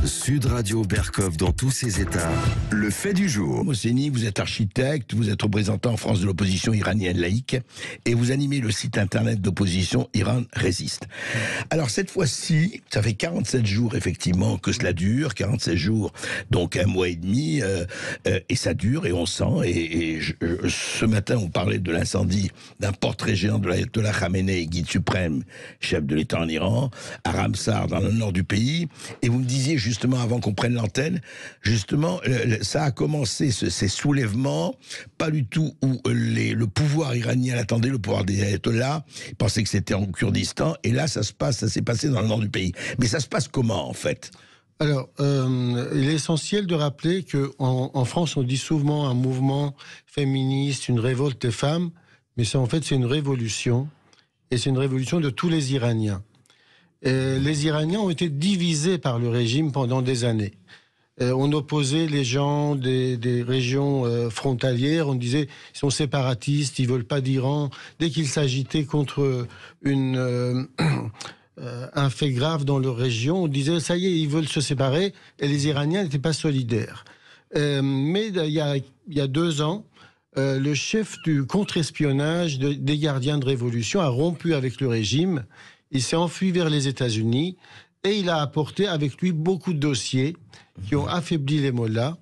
Sud Radio Berkov dans tous ses états. Le fait du jour. Mohseni, vous êtes architecte, vous êtes représentant en France de l'opposition iranienne laïque et vous animez le site internet d'opposition Iran Résiste. Alors cette fois-ci, ça fait 47 jours effectivement que cela dure, 47 jours, donc un mois et demi, et ça dure et on sent. Ce matin, on parlait de l'incendie d'un portrait géant de l'ayatollah Khamenei, guide suprême, chef de l'État en Iran, à Ramsar, dans le nord du pays. Et vous me disiez justement, avant qu'on prenne l'antenne, justement, ça a commencé, ces soulèvements, pas du tout où le pouvoir iranien l'attendait, le pouvoir des ayatollahs, ils pensaient que c'était en Kurdistan, et là, ça s'est passé dans le nord du pays. Mais ça se passe comment, en fait ? Alors, il est essentiel de rappeler qu'en France, on dit souvent un mouvement féministe, une révolte des femmes, mais ça, en fait, c'est une révolution, et c'est une révolution de tous les Iraniens. Les Iraniens ont été divisés par le régime pendant des années. On opposait les gens des régions frontalières, on disait ils sont séparatistes, ils veulent pas d'Iran. Dès qu'ils s'agitaient contre un fait grave dans leur région, on disait ça y est, ils veulent se séparer, et les Iraniens n'étaient pas solidaires. Mais il y a 2 ans, le chef du contre-espionnage des gardiens de révolution a rompu avec le régime. Il s'est enfui vers les États-Unis et il a apporté avec lui beaucoup de dossiers qui ont affaibli les mollahs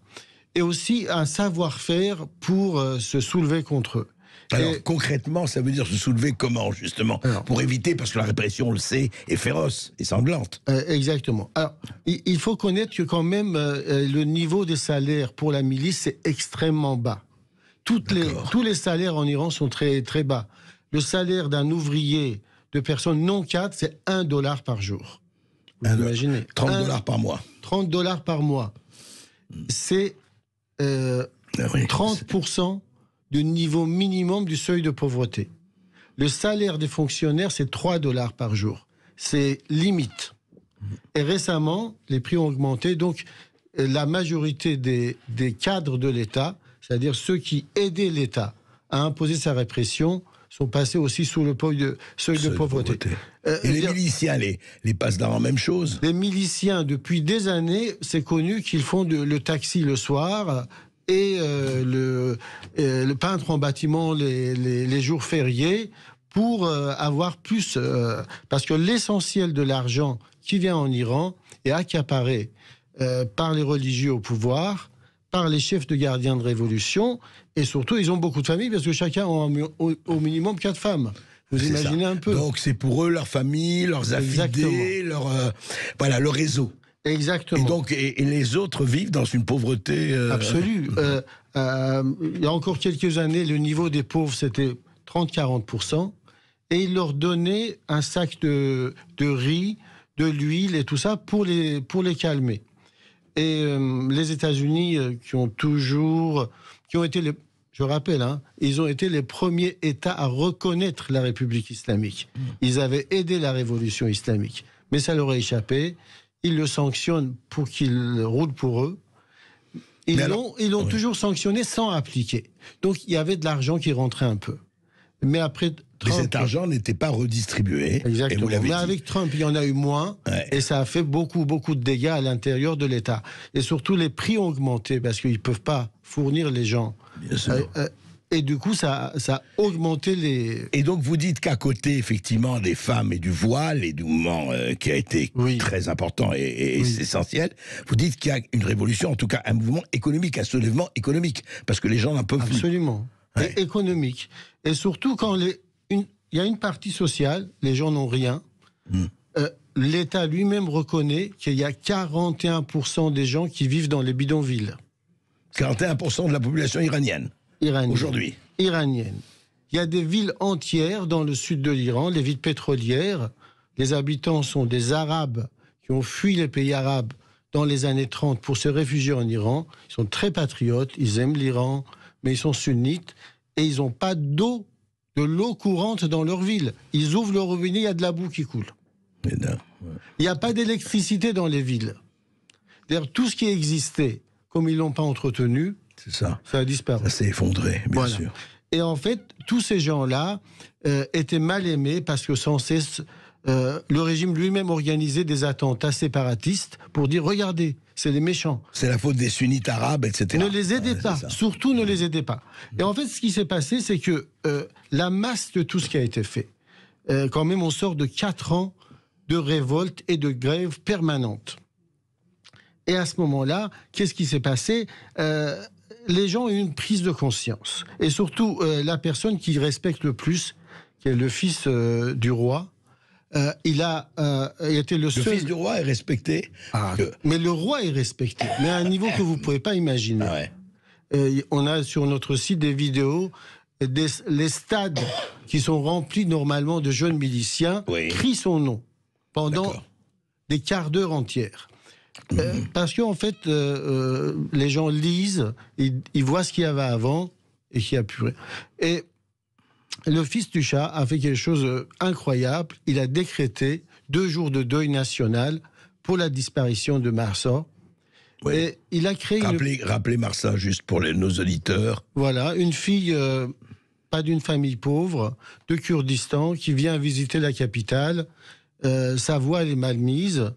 et aussi un savoir-faire pour se soulever contre eux. Alors concrètement, ça veut dire se soulever comment, justement ? Pour éviter, parce que la répression, on le sait, est féroce et sanglante. Exactement. Alors, il faut connaître que quand même, le niveau des salaires pour la milice, c'est extrêmement bas. Tous les salaires en Iran sont très, très bas. Le salaire d'un ouvrier de personnes non cadres, c'est $1 par jour. Vous imaginez ? $30 par mois. $30 par mois. C'est 30% du niveau minimum du seuil de pauvreté. Le salaire des fonctionnaires, c'est $3 par jour. C'est limite. Et récemment, les prix ont augmenté. Donc, la majorité des cadres de l'État, c'est-à-dire ceux qui aidaient l'État à imposer sa répression, sont passés aussi sous le seuil de pauvreté. Et les miliciens, les passent dans la même chose. Les miliciens, depuis des années, c'est connu qu'ils font le taxi le soir et le peintre en bâtiment les jours fériés pour avoir plus... parce que l'essentiel de l'argent qui vient en Iran est accaparé par les religieux au pouvoir, par les chefs de gardiens de révolution, et surtout, ils ont beaucoup de familles, parce que chacun a au minimum 4 femmes. Vous imaginez un peu. Donc c'est pour eux, leur famille, leurs affidés, leur réseau. Exactement. Et donc, et les autres vivent dans une pauvreté... absolue. Il y a encore quelques années, le niveau des pauvres, c'était 30-40%, et ils leur donnaient un sac de riz, de l'huile et tout ça pour les calmer. Et les États-Unis, qui ont été je rappelle, ils ont été les premiers États à reconnaître la République islamique. Ils avaient aidé la révolution islamique, mais ça leur a échappé. Ils le sanctionnent pour qu'il roule pour eux. Ils l'ont toujours sanctionné sans appliquer. Donc il y avait de l'argent qui rentrait un peu. Mais après... Mais cet argent n'était pas redistribué. Exactement. Mais avec Trump, il y en a eu moins, et ça a fait beaucoup, beaucoup de dégâts à l'intérieur de l'État. Et surtout, les prix ont augmenté, parce qu'ils ne peuvent pas fournir les gens. Bien sûr. Et du coup, ça a augmenté les... Et donc, vous dites qu'à côté, effectivement, des femmes et du voile, et du mouvement qui a été très important et essentiel, vous dites qu'il y a une révolution, en tout cas un mouvement économique, un soulèvement économique, parce que les gens n'en peuvent plus. Absolument. Et économique. Et surtout, quand il y a une partie sociale, les gens n'ont rien. L'État lui-même reconnaît qu'il y a 41% des gens qui vivent dans les bidonvilles. 41% de la population iranienne. Aujourd'hui. Iranienne. Il y a des villes entières dans le sud de l'Iran, les villes pétrolières. Les habitants sont des Arabes qui ont fui les pays arabes dans les années 30 pour se réfugier en Iran. Ils sont très patriotes, ils aiment l'Iran, mais ils sont sunnites et ils n'ont pas de l'eau courante dans leur ville. Ils ouvrent le robinet, il y a de la boue qui coule. Il n'y a pas d'électricité dans les villes. D'ailleurs, tout ce qui existait, comme ils ne l'ont pas entretenu, ça a disparu. Ça s'est effondré, bien sûr. Et en fait, tous ces gens-là étaient mal aimés parce que sans cesse, le régime lui-même organisait des attentats séparatistes pour dire, regardez, c'est les méchants. C'est la faute des sunnites arabes, etc. Ne les aidez pas, surtout ne les aidez pas. Et en fait, ce qui s'est passé, c'est que la masse de tout ce qui a été fait, quand même, on sort de 4 ans de révolte et de grève permanente. Et à ce moment-là, qu'est-ce qui s'est passé ? Les gens ont eu une prise de conscience. Et surtout, la personne qui respecte le plus, qui est le fils du roi, il été le seul... Le fils du roi est respecté. Mais le roi est respecté, mais à un niveau que vous ne pouvez pas imaginer. On a sur notre site des vidéos, les stades qui sont remplis normalement de jeunes miliciens crient son nom pendant des quarts d'heure entières. Parce qu'en fait, les gens lisent, ils voient ce qu'il y avait avant et qu'il n'y a plus rien. Et le fils du Shah a fait quelque chose d'incroyable. Il a décrété 2 jours de deuil national pour la disparition de Mahsa. Et il a créé... Rappelez Mahsa, juste pour nos auditeurs. Voilà, une fille, pas d'une famille pauvre, de Kurdistan, qui vient visiter la capitale. Sa voix, elle est mal mise.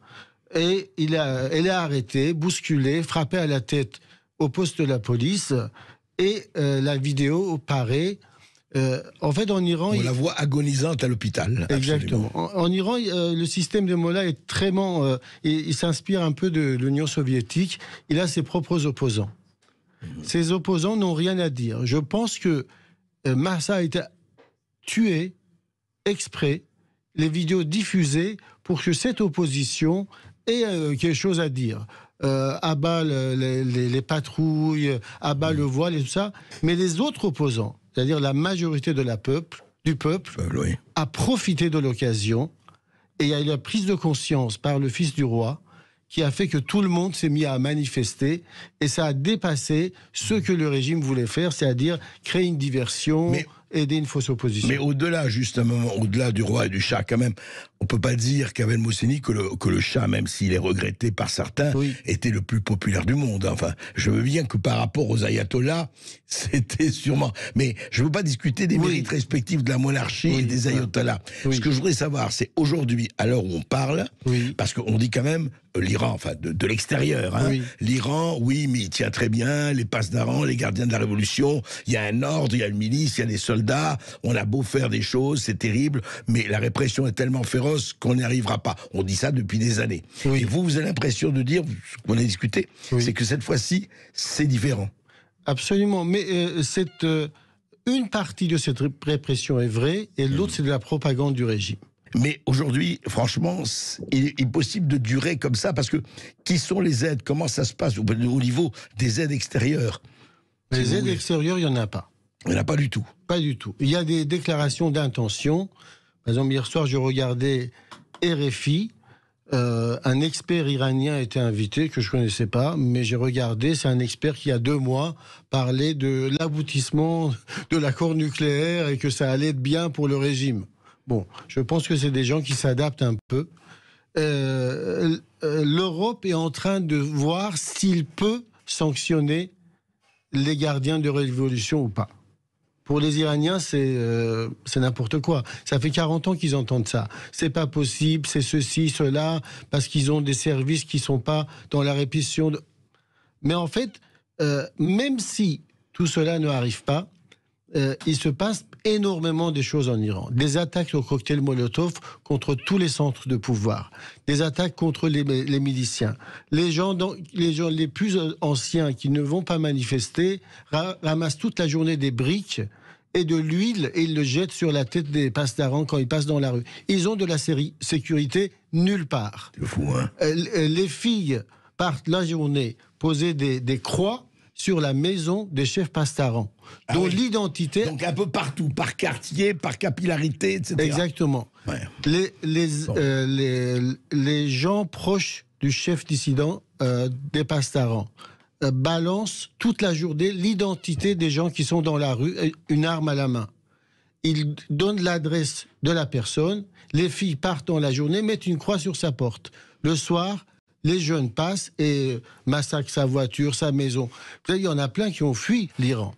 Et elle est arrêtée, bousculée, frappée à la tête au poste de la police. Et la vidéo paraît... en fait, en Iran... On la voit agonisante à l'hôpital. Exactement. En Iran, le système de Mollah est il s'inspire un peu de l'Union soviétique. Il a ses propres opposants. Ces opposants n'ont rien à dire. Je pense que Mahsa a été tué exprès, les vidéos diffusées pour que cette opposition ait quelque chose à dire. À bas les patrouilles, à bas le voile et tout ça. Mais les autres opposants, c'est-à-dire la majorité du peuple, a profité de l'occasion et il y a eu la prise de conscience par le fils du roi qui a fait que tout le monde s'est mis à manifester et ça a dépassé ce que le régime voulait faire, c'est-à-dire créer une diversion, aider une fausse opposition. Mais au-delà, justement, au-delà du roi et du Shah, quand même, on peut pas dire qu'Ahmed Mohseni, que le Shah, même s'il est regretté par certains, était le plus populaire du monde. Enfin, je veux bien que par rapport aux ayatollahs, c'était sûrement... Mais je veux pas discuter des mérites respectifs de la monarchie et des ayatollahs. Ce que je voudrais savoir, c'est aujourd'hui, à l'heure où on parle, parce qu'on dit quand même l'Iran, enfin de l'extérieur, hein, l'Iran, mais il tient très bien, les passedarans, les gardiens de la révolution, il y a un ordre, il y a une milice, il y a des soldats, on a beau faire des choses, c'est terrible, mais la répression est tellement féroce qu'on n'y arrivera pas. On dit ça depuis des années. Et vous avez l'impression de dire, ce qu'on a discuté, c'est que cette fois-ci, c'est différent. Absolument, mais une partie de cette répression est vraie, et l'autre, c'est de la propagande du régime. Mais aujourd'hui, franchement, il est possible de durer comme ça, parce que qui sont les aides? Comment ça se passe au niveau des aides extérieures? Les aides extérieures, il n'y en a pas. Il n'y en a pas du tout. Pas du tout. Il y a des déclarations d'intention. Par exemple, hier soir, je regardais RFI. Un expert iranien a été invité, que je ne connaissais pas, mais j'ai regardé. C'est un expert qui, il y a 2 mois, parlait de l'aboutissement de l'accord nucléaire et que ça allait être bien pour le régime. Bon, je pense que c'est des gens qui s'adaptent un peu. L'Europe est en train de voir s'il peut sanctionner les gardiens de révolution ou pas. Pour les Iraniens, c'est n'importe quoi. Ça fait 40 ans qu'ils entendent ça. C'est pas possible, c'est ceci, cela, parce qu'ils ont des services qui sont pas dans la répression. Mais en fait, même si tout cela ne arrive pas, il se passe énormément de choses en Iran. Des attaques au cocktail Molotov contre tous les centres de pouvoir. Des attaques contre les miliciens. Les gens les plus anciens qui ne vont pas manifester ramassent toute la journée des briques et de l'huile et ils le jettent sur la tête des passedarans quand ils passent dans la rue. Ils ont de la sécurité nulle part. C'est fou, hein? Les filles partent la journée poser des croix sur la maison des chefs pastarans, dont l'identité... Donc un peu partout, par quartier, par capillarité, etc. Exactement. Les gens proches du chef dissident des pastarans balancent toute la journée l'identité des gens qui sont dans la rue, une arme à la main. Ils donnent l'adresse de la personne, les filles partent dans la journée, mettent une croix sur sa porte. Le soir... les jeunes passent et massacrent sa voiture, sa maison. Il y en a plein qui ont fui l'Iran.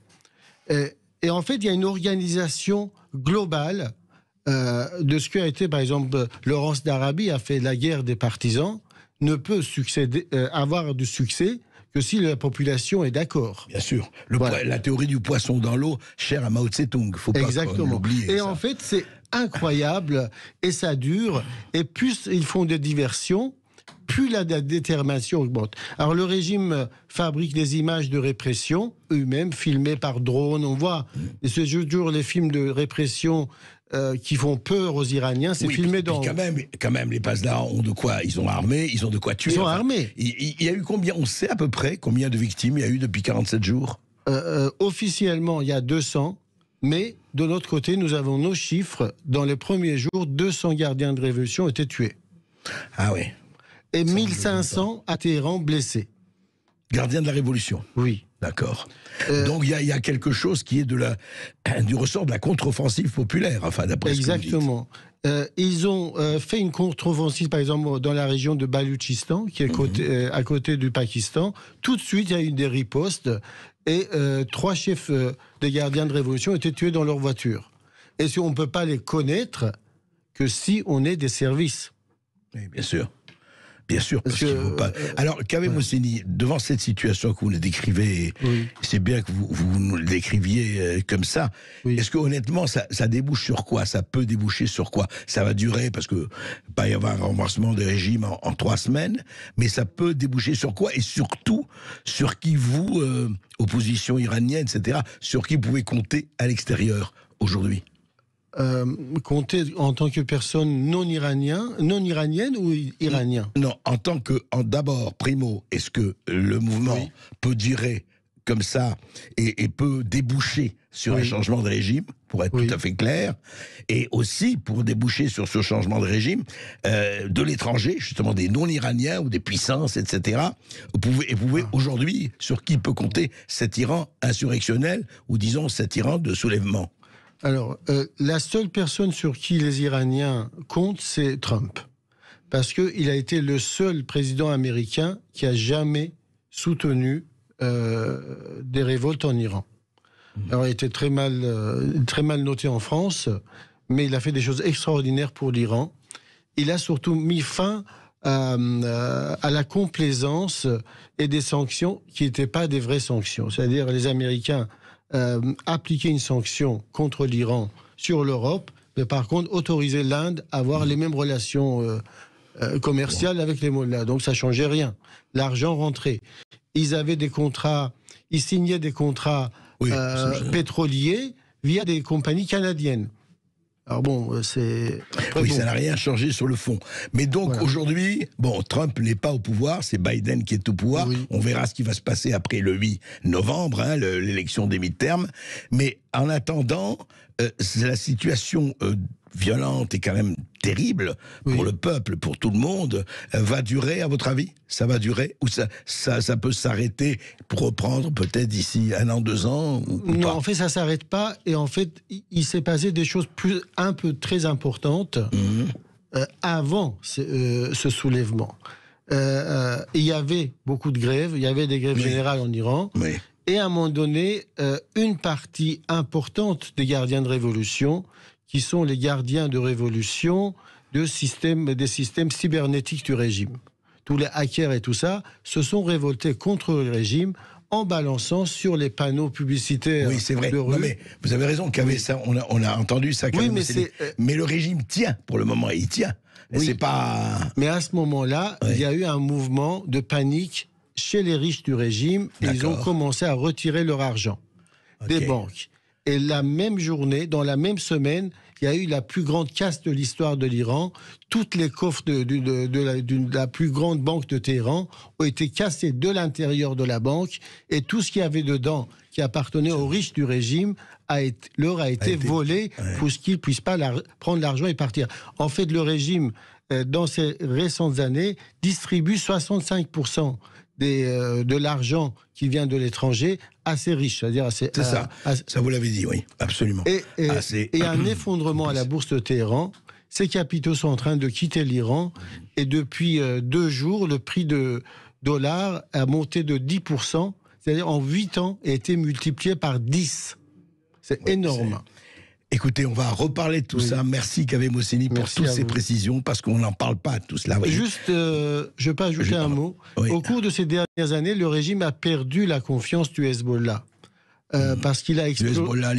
Et en fait, il y a une organisation globale de ce qu'a été, par exemple, Laurence d'Arabie a fait la guerre des partisans, ne peut avoir du succès que si la population est d'accord. Bien sûr. Voilà. La théorie du poisson dans l'eau, chère à Mao Tse-tung. Faut pas l'oublier. Et ça. en fait, c'est incroyable et ça dure. Et plus ils font des diversions, plus la détermination augmente. Alors le régime fabrique des images de répression, eux-mêmes filmées par drone. On voit, et ce jour, les films de répression qui font peur aux Iraniens, c'est filmé dans... Quand même, les Pasdaran ont de quoi, ils ont armé, ils ont de quoi tuer. Ils sont armés. Il y a eu combien, on sait à peu près combien de victimes il y a eu depuis 47 jours Officiellement, il y a 200, mais de l'autre côté, nous avons nos chiffres. Dans les premiers jours, 200 gardiens de révolution étaient tués. Ah oui. Et 1500 à Téhéran blessés. Gardiens de la révolution. Oui. D'accord. Donc il y a quelque chose qui est du ressort de la contre-offensive populaire, enfin d'après ce que vous dites. Exactement. Ils ont fait une contre-offensive, par exemple, dans la région de Baloutchistan, qui est à côté du Pakistan. Tout de suite, il y a eu des ripostes et 3 chefs des gardiens de révolution étaient tués dans leur voiture. Et si on ne peut pas les connaître que si on est des services. Oui, bien sûr. Bien sûr, parce qu'il ne faut pas... Alors, Kaveh Mohseni, devant cette situation que vous nous décrivez, c'est bien que vous nous le décriviez comme ça, est-ce que honnêtement, ça débouche sur quoi? Ça peut déboucher sur quoi? Ça va durer, parce que pas y avoir un renversement de régime en 3 semaines, mais ça peut déboucher sur quoi? Et surtout, sur qui vous, opposition iranienne, etc., sur qui vous pouvez compter à l'extérieur aujourd'hui? Compter en tant que personne non iranienne ou iranien? Non, en tant que, d'abord, primo, est-ce que le mouvement peut durer comme ça et peut déboucher sur un changement de régime, pour être tout à fait clair, et aussi pour déboucher sur ce changement de régime de l'étranger, justement des non-iraniens ou des puissances, etc. Vous pouvez aujourd'hui, sur qui peut compter cet Iran insurrectionnel, ou disons cet Iran de soulèvement? Alors, la seule personne sur qui les Iraniens comptent, c'est Trump. Parce qu'il a été le seul président américain qui a jamais soutenu des révoltes en Iran. Alors, il était très mal noté en France, mais il a fait des choses extraordinaires pour l'Iran. Il a surtout mis fin à la complaisance et des sanctions qui n'étaient pas des vraies sanctions. C'est-à-dire, les Américains appliquer une sanction contre l'Iran sur l'Europe, mais par contre autoriser l'Inde à avoir les mêmes relations commerciales avec les mollahs. Donc ça changeait rien. L'argent rentrait. Ils avaient des contrats, ils signaient des contrats pétroliers via des compagnies canadiennes. Alors bon, c'est... ça n'a rien changé sur le fond. Mais donc, aujourd'hui, Trump n'est pas au pouvoir, c'est Biden qui est au pouvoir. On verra ce qui va se passer après le 8 novembre, l'élection des mi-termes. Mais en attendant, la situation violente et quand même terrible pour le peuple, pour tout le monde, va durer, à votre avis? Ça va durer? Ou ça peut s'arrêter pour reprendre peut-être d'ici 1 an, 2 ans ou Non, pas? en fait, ça ne s'arrête pas. Et en fait, il s'est passé des choses un peu très importantes avant ce soulèvement. Il y avait beaucoup de grèves, il y avait des grèves générales en Iran. Et à un moment donné, une partie importante des gardiens de révolution, qui sont les gardiens de révolution des systèmes cybernétiques du régime. Tous les hackers et tout ça se sont révoltés contre le régime en balançant sur les panneaux publicitaires. Oui, c'est vrai. De rue. Non, mais vous avez raison, on a entendu ça. Mais le régime tient, pour le moment, il tient. C'est pas... Mais à ce moment-là, il y a eu un mouvement de panique chez les riches du régime. Et ils ont commencé à retirer leur argent des banques. Et la même journée, dans la même semaine, il y a eu la plus grande casse de l'histoire de l'Iran. Toutes les coffres de la plus grande banque de Téhéran ont été cassés de l'intérieur de la banque et tout ce qu'il y avait dedans, qui appartenait aux riches du régime, leur a été volé pour qu'ils ne puissent pas prendre l'argent et partir. En fait, le régime, dans ces récentes années, distribue 65% de l'argent qui vient de l'étranger à ces riches. C'est-à-dire c'est ça. Ça, vous l'avez dit, oui, absolument. Et un effondrement à la bourse de Téhéran. Ces capitaux sont en train de quitter l'Iran. Et depuis 2 jours, le prix de dollar a monté de 10%. C'est-à-dire en 8 ans, a été multiplié par 10. C'est énorme. Écoutez, on va reparler de tout ça. Merci Kaveh Mohseni pour toutes ces précisions, parce qu'on n'en parle pas de tout cela. Juste, je peux ajouter un mot. Oui. Au cours de ces dernières années, le régime a perdu la confiance du Hezbollah. Parce qu'il a explosé. Du Hezbollah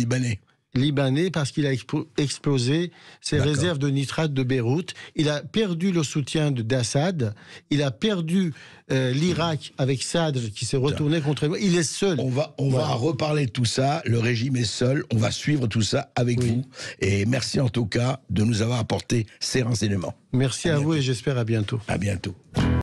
libanais, parce qu'il a explosé ses réserves de nitrate de Beyrouth. Il a perdu le soutien d'Assad. Il a perdu l'Irak avec Sadr qui s'est retourné contre lui. Il est seul. On va reparler de tout ça. Le régime est seul. On va suivre tout ça avec vous. Et merci en tout cas de nous avoir apporté ces renseignements. Merci à vous et j'espère à bientôt. À bientôt.